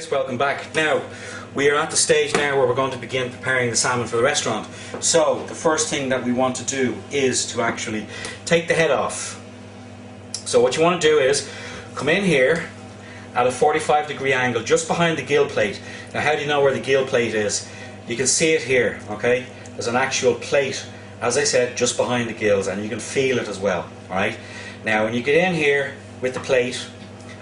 guys, welcome back. Now we are at the stage now where we're going to begin preparing the salmon for the restaurant. So the first thing that we want to do is to actually take the head off. So what you want to do is come in here at a 45-degree angle just behind the gill plate. Now how do you know where the gill plate is? You can see it here, okay? There's an actual plate, as I said, just behind the gills, and you can feel it as well. Alright? Now when you get in here with the plate,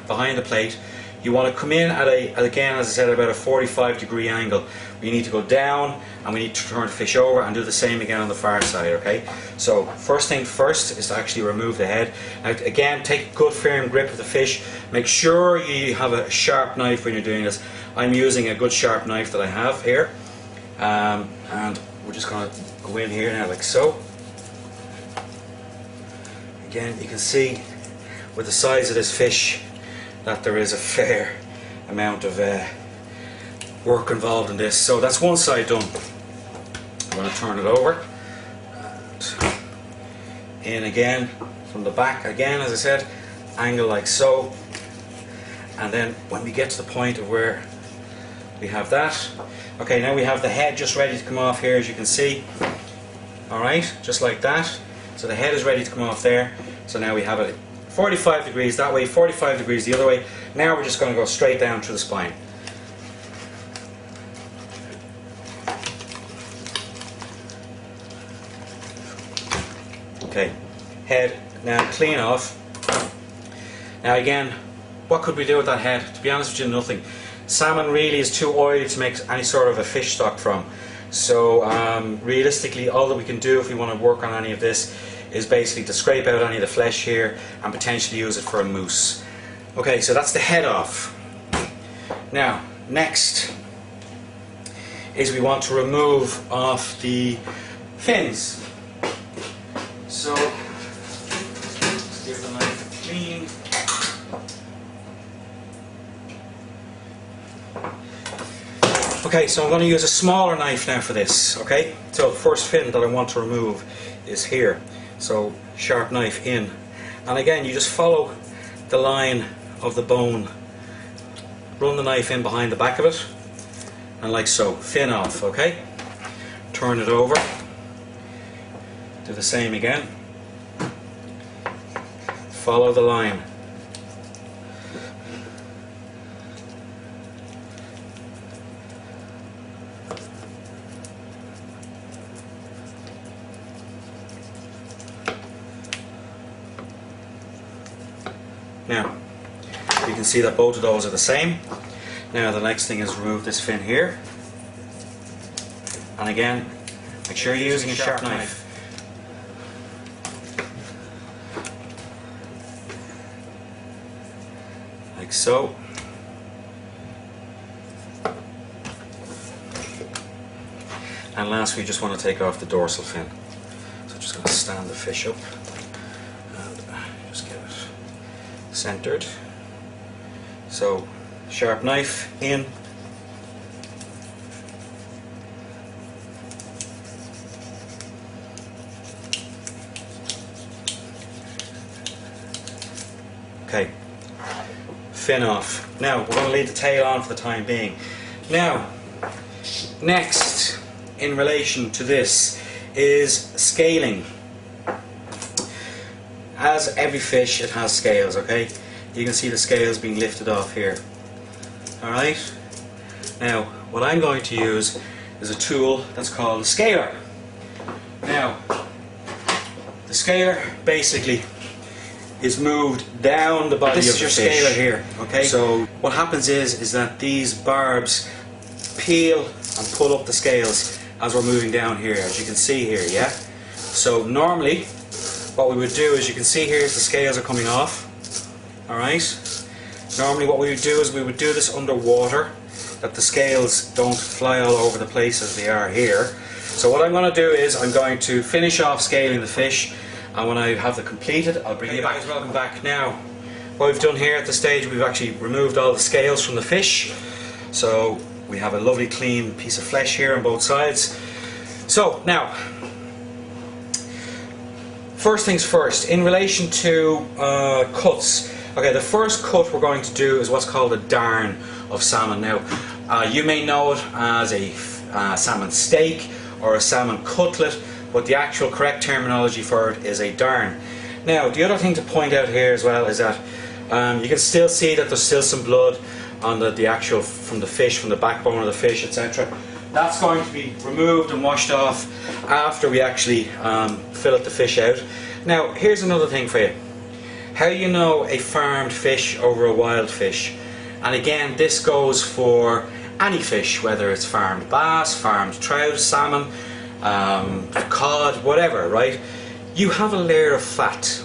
behind the plate, you want to come in at again, as I said, about a 45-degree angle. We need to go down and we need to turn the fish over and do the same again on the far side, okay? So first thing first is to actually remove the head. Now again, take a good firm grip of the fish. Make sure you have a sharp knife when you're doing this. I'm using a good sharp knife that I have here. And we're just going to go in here now like so. Again, you can see with the size of this fish that there is a fair amount of work involved in this. So that's one side done. I'm going to turn it over and in again from the back again, as I said, angle like so, and then when we get to the point of where we have that, okay, now we have the head just ready to come off here, as you can see. Alright, just like that. So the head is ready to come off there. So now we have it 45 degrees that way, 45 degrees the other way. Now we're just going to go straight down through the spine. Okay, head now clean off. Now again, what could we do with that head? To be honest with you, nothing. Salmon really is too oily to make any sort of a fish stock from. So realistically, all that we can do if we want to work on any of this is basically to scrape out any of the flesh here and potentially use it for a mousse. Okay, so that's the head off. Now, next is we want to remove off the fins. So, let's give the knife a clean. Okay, so I'm going to use a smaller knife now for this, okay? So the first fin that I want to remove is here. So, sharp knife in. And again, you just follow the line of the bone. Run the knife in behind the back of it. And like so, fin off, okay? Turn it over. Do the same again. Follow the line. Now, you can see that both of those are the same. Now the next thing is remove this fin here. And again, make sure you're using a sharp knife. Like so. And last, we just want to take off the dorsal fin. So I'm just going to stand the fish up and just get it centered. So sharp knife in. Okay, fin off. Now we're going to leave the tail on for the time being. Now, next in relation to this is scaling. As every fish, it has scales, okay? You can see the scales being lifted off here. Alright? Now, what I'm going to use is a tool that's called a scaler. Now, the scaler basically is moved down the body of the fish. This is your scaler here, okay? So, what happens is that these barbs peel and pull up the scales as we're moving down here, as you can see here, yeah? So, normally, what we would do is, you can see here, the scales are coming off. Alright? Normally what we would do is we would do this underwater, that the scales don't fly all over the place as they are here. So what I'm going to do is I'm going to finish off scaling the fish, and when I have it completed, I'll bring you back. Welcome back. Now, what we've done here at this stage, we've actually removed all the scales from the fish. So we have a lovely clean piece of flesh here on both sides. So now, first things first, in relation to cuts. Okay, the first cut we're going to do is what's called a darn, of salmon. Now, you may know it as a salmon steak or a salmon cutlet, but the actual correct terminology for it is a darn. Now, the other thing to point out here as well is that you can still see that there's still some blood on the actual, from the fish, from the backbone of the fish, etc. That's going to be removed and washed off after we actually fillet the fish out. Now, here's another thing for you. How do you know a farmed fish over a wild fish? And again, this goes for any fish, whether it's farmed bass, farmed trout, salmon, cod, whatever, right? You have a layer of fat,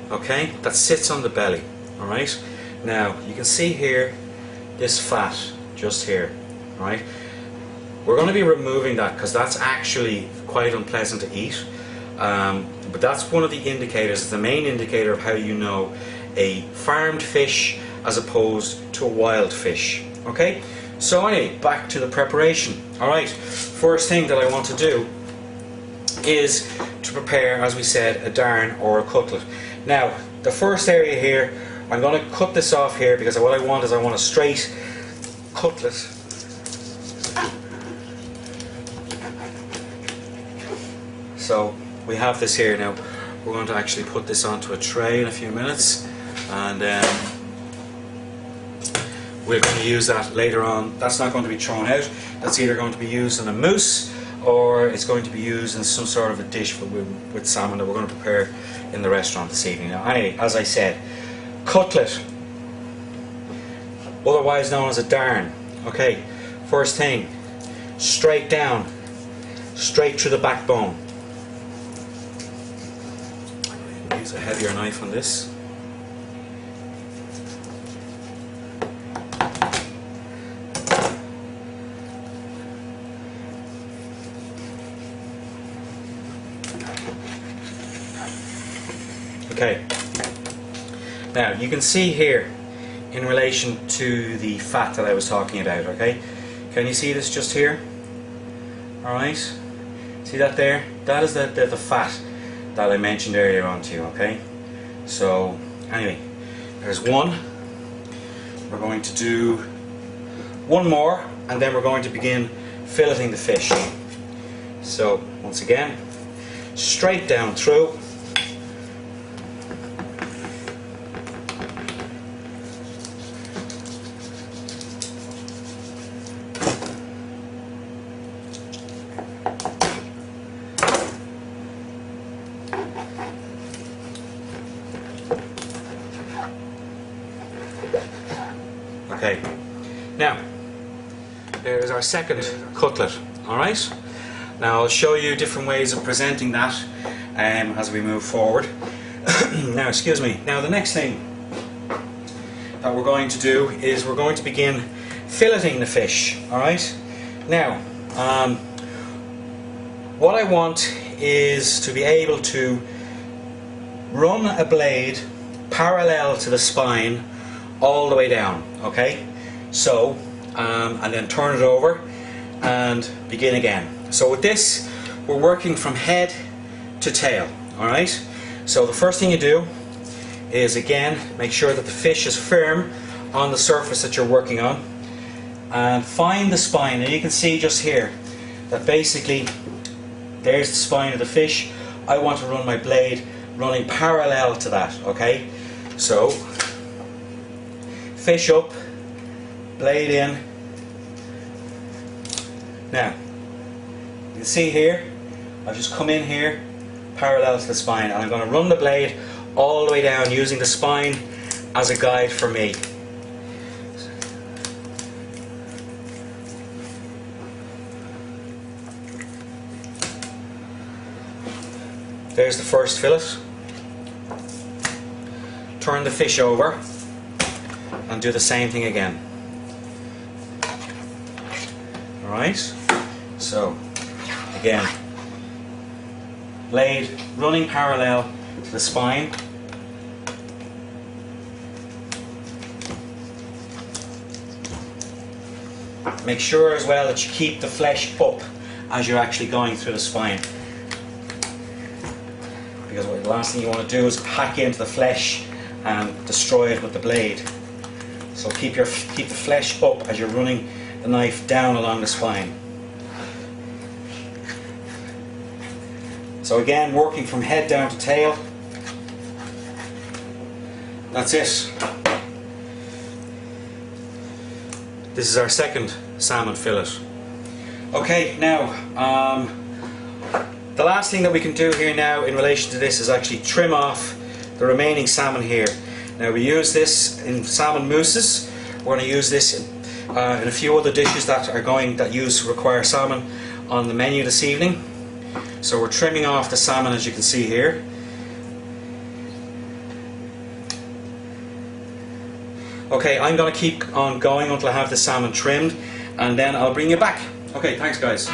okay, that sits on the belly, alright? Now, you can see here, this fat, just here, alright? We're going to be removing that because that's actually quite unpleasant to eat. But that's one of the indicators, the main indicator of how you know a farmed fish as opposed to a wild fish. Okay, so anyway, back to the preparation. Alright, first thing that I want to do is to prepare, as we said, a darn or a cutlet. Now, the first area here, I'm going to cut this off here because what I want is I want a straight cutlet. So we have this here now. We're going to actually put this onto a tray in a few minutes, and we're going to use that later on. That's not going to be thrown out. That's either going to be used in a mousse or it's going to be used in some sort of a dish with salmon that we're going to prepare in the restaurant this evening. Now, anyway, as I said, cutlet, otherwise known as a darn. Okay, first thing, straight down, straight through the backbone. Use a heavier knife on this. Okay, now you can see here in relation to the fat that I was talking about, okay? Can you see this just here? Alright, see that there? That is the fat that I mentioned earlier on to you, okay? So, anyway, there's one. We're going to do one more and then we're going to begin filleting the fish. So, once again, straight down through. Okay, now there's our second cutlet. Alright, now I'll show you different ways of presenting that as we move forward. Now, excuse me, now the next thing that we're going to do is we're going to begin filleting the fish. Alright, now what I want is to be able to run a blade parallel to the spine all the way down, okay? So, and then turn it over and begin again. So with this, we're working from head to tail, alright? So the first thing you do is, again, make sure that the fish is firm on the surface that you're working on, and find the spine. And you can see just here that basically there's the spine of the fish. I want to run my blade running parallel to that, okay? So fish up, blade in. Now, you can see here, I've just come in here, parallel to the spine, and I'm going to run the blade all the way down using the spine as a guide for me. There's the first fillet. Turn the fish over and do the same thing again. Alright, so again, blade running parallel to the spine. Make sure as well that you keep the flesh up as you're actually going through the spine, because the last thing you want to do is hack into the flesh and destroy it with the blade. So keep the flesh up as you're running the knife down along the spine. So again, working from head down to tail. That's it. This is our second salmon fillet. Okay, now the last thing that we can do here now in relation to this is actually trim off the remaining salmon here. Now we use this in salmon mousses. We're going to use this in a few other dishes that require salmon on the menu this evening. So we're trimming off the salmon, as you can see here. Okay, I'm going to keep on going until I have the salmon trimmed, and then I'll bring you back. Okay, thanks guys.